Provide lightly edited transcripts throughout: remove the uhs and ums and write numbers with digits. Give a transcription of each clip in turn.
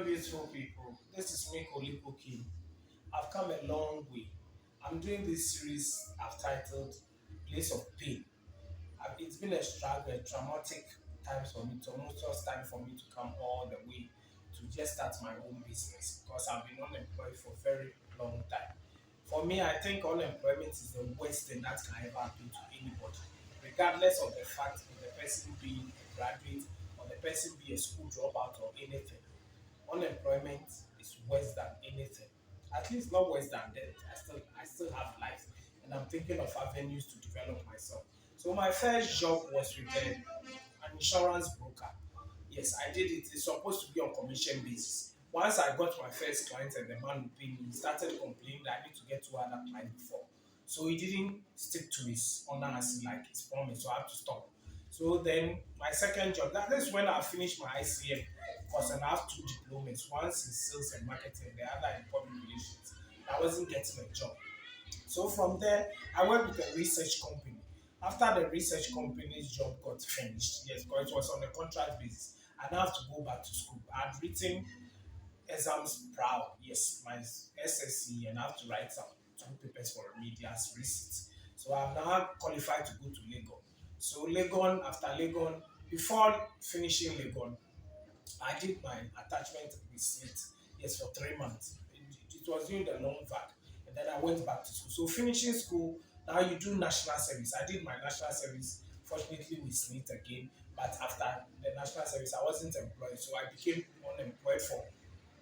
beautiful people. This is me, Koliko King. I've come a long way. I'm doing this series I've titled Place of Pain. It's been a struggle, a traumatic time for me, tumultuous time for me to come all the way to just start my own business because I've been unemployed for a very long time. For me, I think unemployment is the worst thing that can ever happen to anybody, regardless of the fact of the person being a graduate or the person be a school dropout or anything. Unemployment is worse than anything. At least not worse than death. I still have life, and I'm thinking of avenues to develop myself. So my first job was with an insurance broker. Yes, I did it. It's supposed to be on commission basis. Once I got my first client and the man who paid me, he started complaining that I need to get two other clients before. So he didn't stick to his honors like his promise, so I had to stop. So then my second job, that is when I finished my ICM course and I have two diplomas, one in sales and marketing, the other in public relations. I wasn't getting a job. So from there, I worked with a research company. After the research company's job got finished, yes, because it was on a contract basis, I now have to go back to school. I had written exams proud, yes, my SSC, and I have to write some two papers for remedials receipts. So I'm now qualified to go to Legon. So Legon, after Legon, before finishing Legon, I did my attachment with Smith, yes, for 3 months. It was during the long vac, and then I went back to school. So finishing school, now you do national service. I did my national service, fortunately with Smith again, but after the national service, I wasn't employed, so I became unemployed for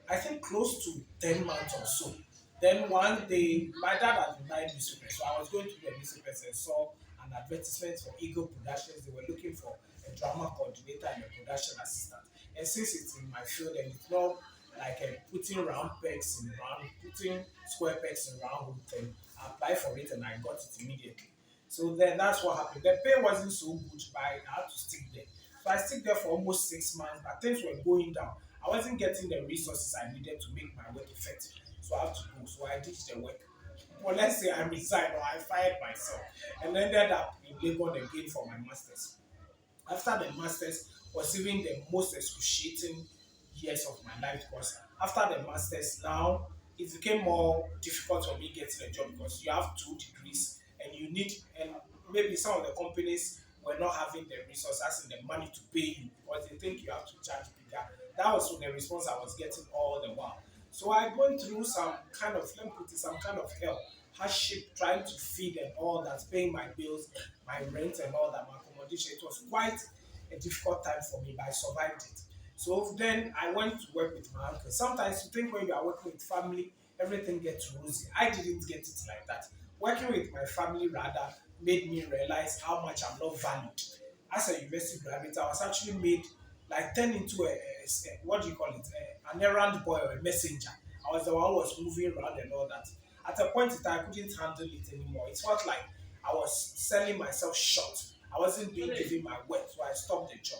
I think close to 10 months or so. Then one day, my dad had been buying newspapers, so I was going to the newspapers and saw an advertisement for Eagle Productions. They were looking for a drama coordinator and a production assistant. And since it's in my field and it's not like putting round pegs in round, putting square pegs in round hole thing, I applied for it and I got it immediately. So then that's what happened. The pay wasn't so good, but I had to stick there. So I stick there for almost 6 months, but things were going down. I wasn't getting the resources I needed to make my work effective. So I have to go. So I did the work. Well, let's say I resigned or I fired myself and ended up in Legon again for my master's. After the masters was even the most excruciating years of my life because after the masters now it became more difficult for me getting a job because you have two degrees and you need and maybe some of the companies were not having the resources and the money to pay you because they think you have to charge bigger. That was the response I was getting all the while. So I went through some kind of let me put it, some kind of hell, hardship trying to feed and all that, paying my bills, my rent and all that, my accommodation. It was quite a difficult time for me, but I survived it. So then I went to work with my uncle. Sometimes you think when you are working with family, everything gets rosy. I didn't get it like that. Working with my family rather made me realize how much I'm not valued. As a university graduate, I was actually made like turned into what do you call it, an errand boy or a messenger. I was the one who was moving around and all that. At a point in time, I couldn't handle it anymore. It felt like I was selling myself short. I wasn't being given my worth, so I stopped the job.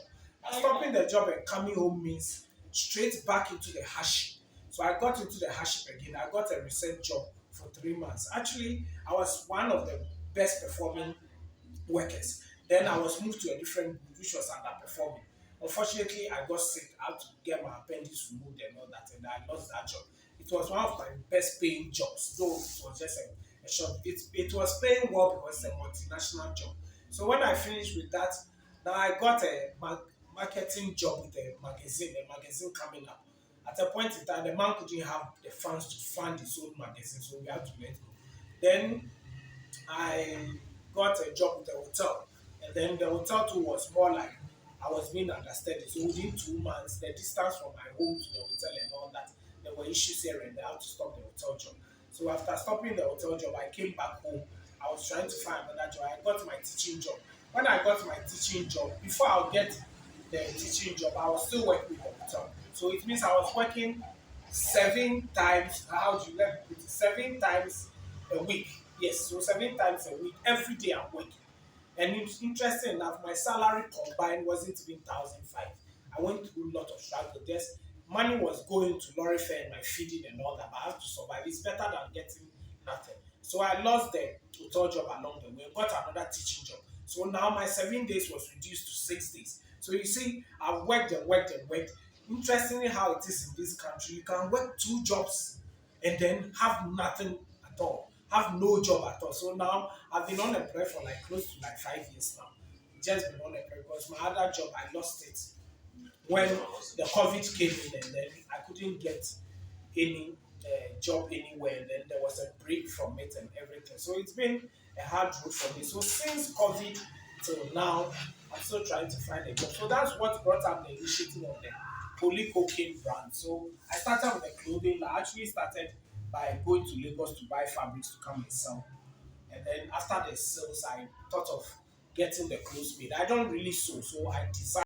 Stopping the job and coming home means straight back into the hardship. So I got into the hardship again. I got a research job for 3 months. Actually, I was one of the best performing workers. Then I was moved to a different group which was underperforming. Unfortunately, I got sick. I had to get my appendix removed and all that, and I lost that job. It was one of my best paying jobs, though it was just a short. It was paying well because it's a multinational job. So when I finished with that, now I got a marketing job with a magazine coming up. At a point in time, the man couldn't have the funds to fund his own magazine, so we had to let go. Then I got a job with a hotel, and then the hotel too was more like I was being understudy. So within 2 months, the distance from my home to the hotel and all that, there were issues here and there. I had to stop the hotel job. So after stopping the hotel job, I came back home. I was trying to find another job. I got my teaching job. When I got my teaching job, before I would get the teaching job, I was still working with the hotel. So it means I was working 7 times. How do you let me put it? 7 times a week. Yes, so 7 times a week. Every day I'm working. And it's interesting enough, my salary combined wasn't even 1,005. I went through a lot of struggle. There's money was going to lorry fare and my feeding and all that, but I have to survive. It's better than getting nothing. So I lost the tutor job along the way, got another teaching job. So now my 7 days was reduced to 6 days. So you see, I've worked and worked and worked. Interestingly, how it is in this country, you can work two jobs and then have nothing at all, have no job at all. So now I've been unemployed for like close to like 5 years now. Just been unemployed because my other job I lost it when the COVID came in, and then I couldn't get any job anywhere. And then there was a break from it and everything. So it's been a hard road for me. So since COVID till now, I'm still trying to find a job. So that's what brought up the initiative of the Holy Cocaine brand. So I started with the clothing. I actually started by going to Lagos to buy fabrics to come and sell. And then after the sales, I thought of getting the clothes made. I don't really sew, so I decided